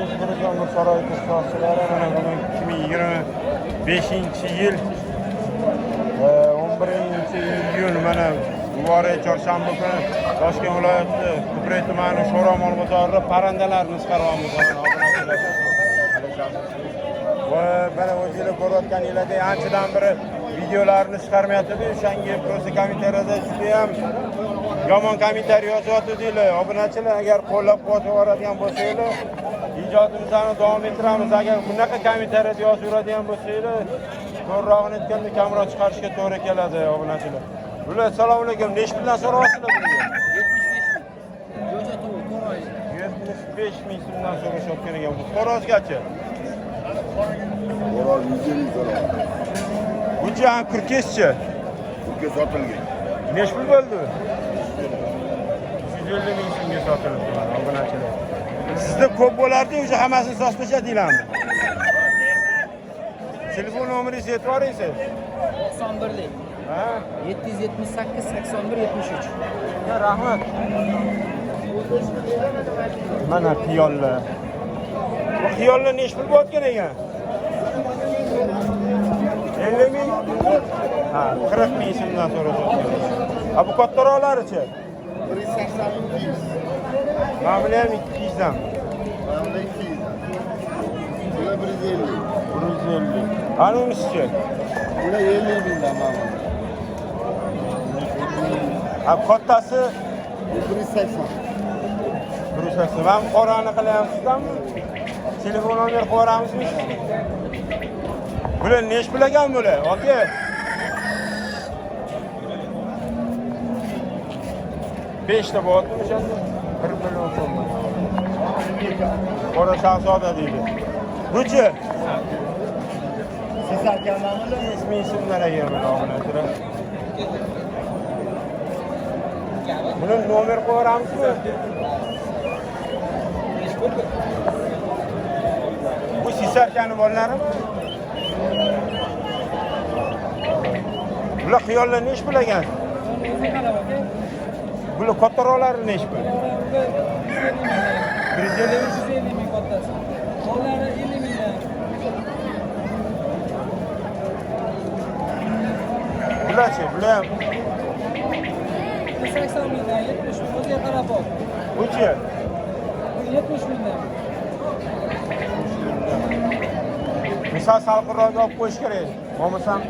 O'zbekiston saroy tashkilotchilari mana bugun 2025-yil 11-iyun mana Buxoro chorshanba kuni Toshkent viloyati Ko'prik tumani Sho'ro mol bozorida parrandalarni chiqaryapmiz. Va mana o'zingizlar ko'rayotganinglardek anchadan beri videolarni chiqarmayapti. O'shanga prosta kommentariyada juda ham yomon kommentariy yozyapti-deylar. Obunachilar agar qo'llab-quvvatlab yuboradigan bo'lsanglar, ijodimizni davom ettiramiz. Agar bunaqa kommentariyada yozib yuradigan bo'lsanglar, to'g'rirog'ini aytganda kamroq chiqarishga to'g'ri keladi obunachilar. Bular assalomu alaykum. Necha puldan so'rayapsizlar bunga? 75 ming so'mdan so'rashayotgan ekan. Bu xo'rozgacha. Xo'roz 150 so'rayapti. Buncha ham kurkeschi. Kurkes sotilgan. Necha pul bo'ldi? 150 ming so'mga sotilibdi mana obunachilar. Sizda ko'p bo'lardi, o'sha hammasini sotishadinglarmi? Telefon nomeringizni aytib yuboringsiz. 91lik. Ha? 778 81 73. Ya rahmat. Mana qiyollar. Bu qiyollar necha pul bo'tgan ekan? 50 ming? Ha, 40 ming so'mdan so'rashayotgan. Ha, bu kattaroqlarichi? 180 ming. Mana bular ham 200 dan. Mana 200. Bular 150. 150. Ana unisichi? Bular 50 mingdan mana. Ha, kattasi 180. 180. Men qorani qilyapsizmi? Telefon nomer qo'yib yuboramizmi? Bular necha pul ekan bular? Aka. Beshta bo'ldimi o'shanda? 1 million so'm. Qora shahzoda deydi. Buchi? Siz aytganlarni ismi so'mlar ekan mana obunachilar. Buni nomer qo'yib yuboramizmi? Bu sisarkani bolalarimi? Bular qiyollar necha pul ekan? Bular kattaroqlari necha pul? 150 ming kattasi. Qo'llari 50 mingdan. Bularchi? Bular ham 80 mingdan 70 ming o'ziga qarab bor. buchi? 70 mingdan. Misol salqinroq olib qo'yish kerak. Bo'lmasam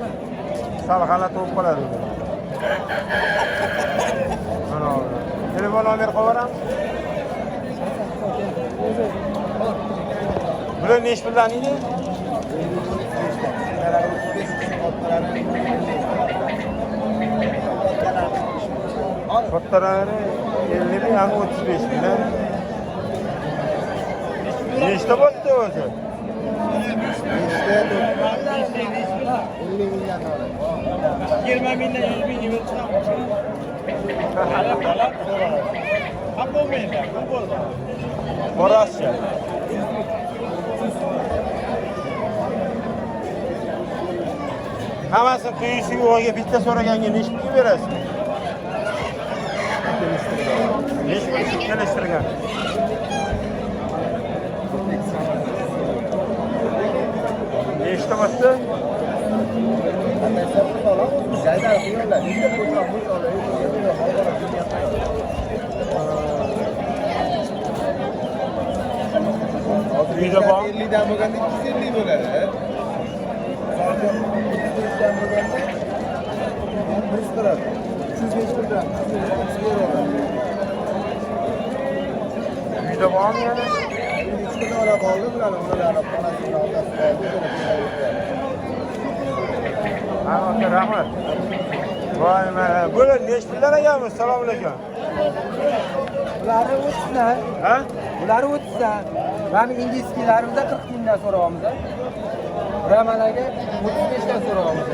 sal g'alati bo'lib qoladi. Mana telefon nomer qo'yib yuboramiz. Bular necha puldan edi? Kattalari 50 ming, ham 35 ming. Nechta bo'pti o'zi? 20 mingdan 100 ming yeb chiqamiz. Ham bo'lmaydi, ham bo'ldi. Boraschi. Hammasini quyishiga o'g'ga bitta so'raganga necha pul berasiz? Necha pul kelishtirgan? Nechta bo'pti? Uyda bor. 50 dan bo'lganda 250 bo'ladi. Sarjon 200 dan bo'lganda 100 turadi. 305 turadi. Uyda bormi yana? Ikkita dona qoldi bular, ularni xonasini oldasida. Ha, aka, rahmat. Voy, mana bular necha pullar ekanmi? Assalomu alaykum. Ularni 30 dan. Ha? Ular 30 dan. Mana indiskilarimizda 40 mingdan so'rayapmiz. Ramalarga 35 dan so'rayapmiz.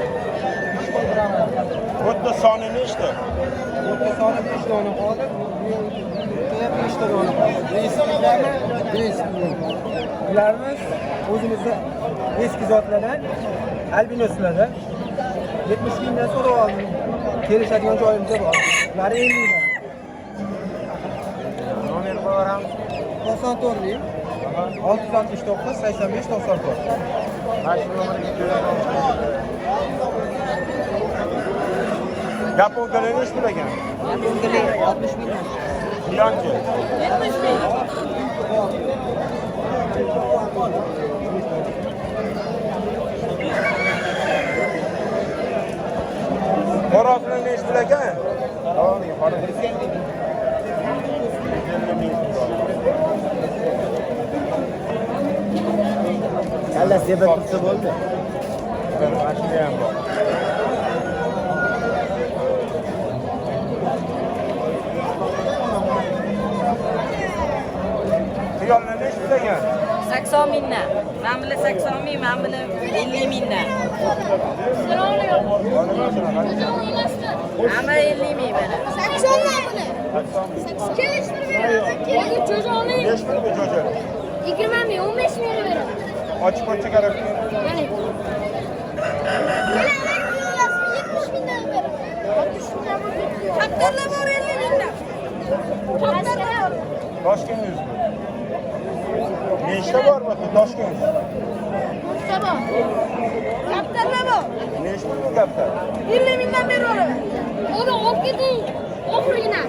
O'tda soni nechta? O'tda soni 5 dona qoldi. Buyoqda 5 ta dona qoldi. Reyslarni ularimiz o'zimizda eski zotlardan albinoslardan 70 mingdan so'rayapmiz. Kelishadigan joyimizda bor. Ular 50 dan. Nomer qo'yib yuboramiz. 94lik 669 85 94. Mana shu nomerga telefon. Yapon tili nech pul ekan? Yapon tili 60 million. Yonchi. 70 ming. Xo'rozning nech pul ekan? To'g'ri, qora. Kalla sebab tursa bo'ldi. Mashina ham bor. Tuyolni nech pul ekan? 80 mingdan. Men bilan 80 ming, men bilan 50 mingdan. Ama 50 ming bana. 80 mı bunu? Geliştir verin. Çocuğunu Nech pul bu jo'ja? 20 ming, 15 ming verin. Ochiq ko'cha qarab. Yani. 70 mingdan verin. 60 mingdan verin. Kaptanla var 50 mingdan. Kaptanla. Toshkent yuz. Nechta bor bu Toshkent? Tamam. Kaptanla var. Nech pul bu kaptan? 50 mingdan veriyorum. Onu ol gidin. Okuruna.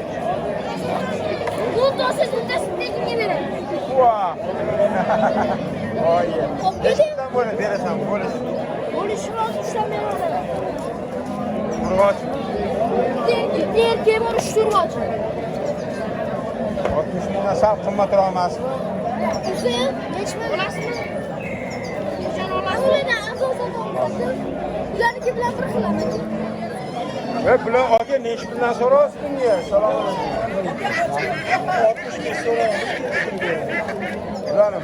Bu dosya sütesindeki verin. Vah. Oy. Ol Nech gidin. puldan bo'ladi berasan, bo'lish. Onu şunu almışlar veriyorum. Urg'och. Diğer kim oluşturmaç. 60 mingdan sal qimmatroq emasmi? Hüseyin geçme. Olasın mı? Sen olasın. Öyle azalsan olasın. Ularniki bilan bir xilaman. Ve bular aka nech puldan so'rayapsiz bunga? Salom alaykum. 60 ming so'rayapsiz. Ularni.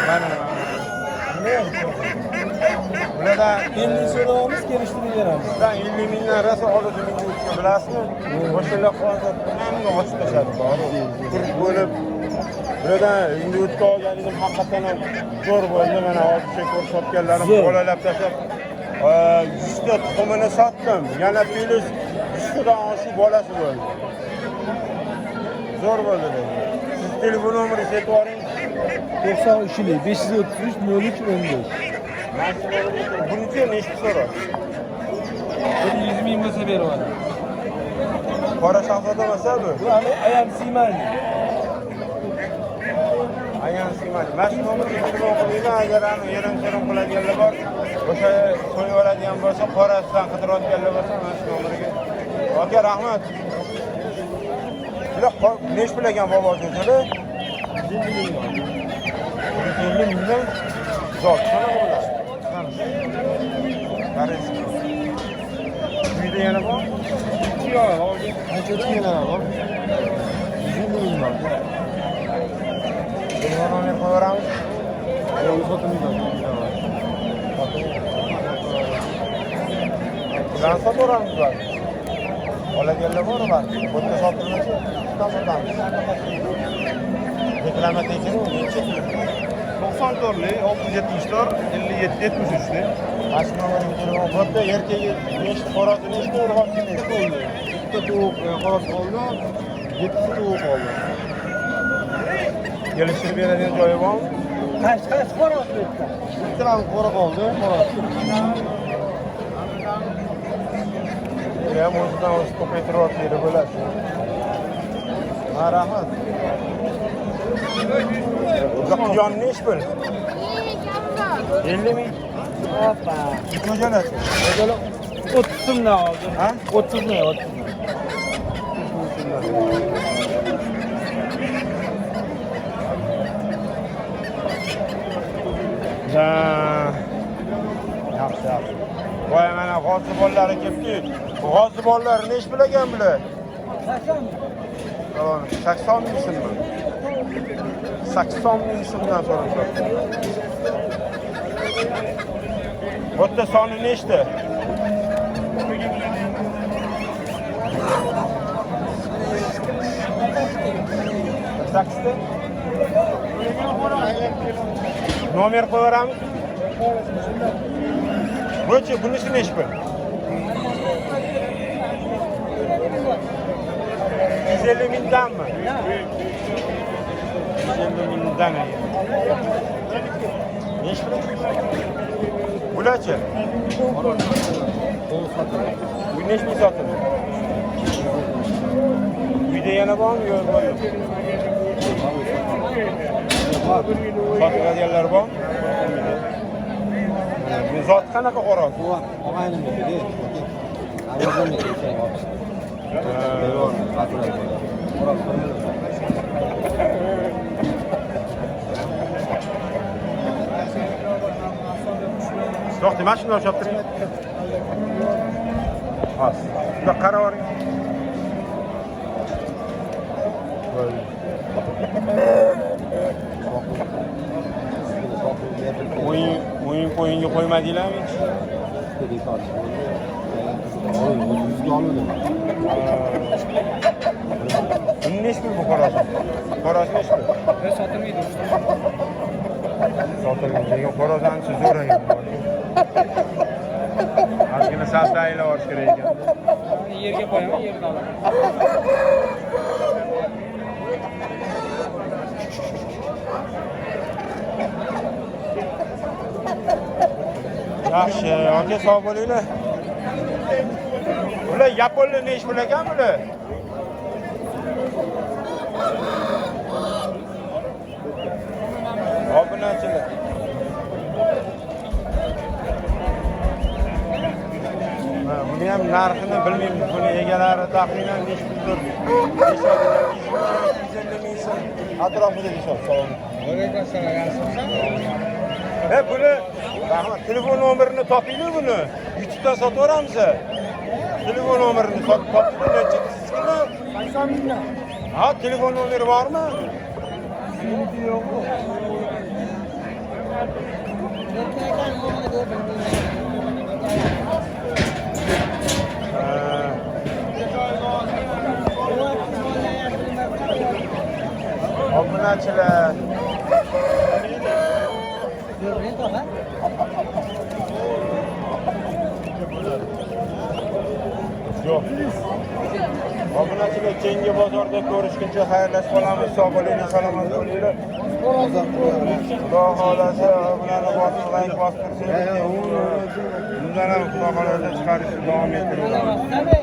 Mana. Bulardan 50 so'raymiz, kelishtirib beramiz. Sizdan 50 mingdan rosa oladi mingga o'tgan bilasizmi? O'shalar hozir hamma ochib tashladi. Turib bo'lib bulardan endi o'tga olganim haqiqatan ham zo'r bo'ldi. Mana hozir shu ko'rsatganlarim bolalab tashlab 100 ta tuxumini sotdim. Yana plus 100 tadan oshiq bolasi bo'ldi. Zo'r bo'ldi. Siz telefon nomeringizni aytib yuboring. 93 533 03 15. Buniki nechta so'rab? 100 ming bo'lsa beraman. Qora shahzoda bo'lsa bu. Bu ayam siymani. Aynan siymani. Mana shu nomerga telefon qilinglar, agar ani yerim-terim qiladiganlar bor, o'sha qo'yib oladigan bo'lsa, qorasidan qidirayotganlar bo'lsa, mana shu nomerga. Aka, rahmat. Bular nech pul ekan bobo jo'jalar? 150 mingdan zot. Qanaqa bo'ladi? Qarang. Uyda yana bor? Yo'q, hozir qancha yana bor? 150 ming bor. Telefon nomer qo'yaveramiz. Yo'q, sotmayman. Bilan sotaveramiz ular. Oladiganlar bor ular. Bu yerda sotilmasa, sotamiz. Reklama tekshiruv necha? 94 lik, 674, 57, 73 lik. Mana nomerga telefon qilibdi. Erkagi nechta xo'rozi, nechta urg'ochi nechta bo'ldi? Bitta tovuq xo'roz qoldi, 7 ta tovuq qoldi. Kelishtirib beradigan joyi bormi? Qaysi xo'roz bitta? Bittadan qo'ra qoldi, xo'roz. Ham o'zidan o'zi ko'paytiryapti bo'ladi. Ha, rahmat. Jon nech pul? 50 ming. Hoppa. Ko'jalar. O'zalo 30 so'mdan oldi. Ha? 30 ming, 30 ming. Yaxshi, yaxshi. Voy, mana g'ozi bolalari kelibdi. G'ozi bolalari nech pul ekan bular? 80 ming. 80 ming so'mmi? 80 ming so'mdan so'rashadi. Bu yerda soni nechta? Sakkizta? Nomer qo'yaveramiz. Bunchi, bunisi nechi pul? 150 mingdanmi? 150 mingdan ekan. Nechi pul? Bularchi? Bu nechi ming sotildi? Uyda yana bormi yo'q? Sotadiganlar bormi? Zot qanaqa xo'roz? Bu og'aynimniki-da. Avvalgimniki o'sha olishdi. Devorni qattiq. To'xta, mashina olib turing. Hos. Bunda qarab oling. O'yin qo'yinga qo'ymadinglarmi hech? Buni nechi pul bu xo'roz? Xo'roz nechi pul? Sotilmaydi. Sotilmaydigan xo'roz ancha zo'r ekan. Ozgina safdaylar olish kerak ekan. Yerga qo'yaman, yerda olaman. Yaxshi, aka sog' bo'linglar. Bular yaponlar nechi pul ekan bular? Obunachilar. Buni ham narxini bilmaymiz. Buni egalari taxminan nechi puldir? Necha degan 150 ming so'm atrofida hisob soladi. Buni rahmat, telefon nomerini topinglar buni. YouTube'dan sotaveramiz. Telefon nomerini topinglar, necha sizga? 80 mingdan. Ha, telefon nomeri bormi? Obunachilar. Yo'q. Obunachilar, keyingi bozorda ko'rishguncha xayrlashib qolamiz. Sog' bo'linglar, salomat bo'linglar. Xudo xolasa, bularni bostirsangiz, undan ham xudo xolasa chiqarishni davom ettiramiz.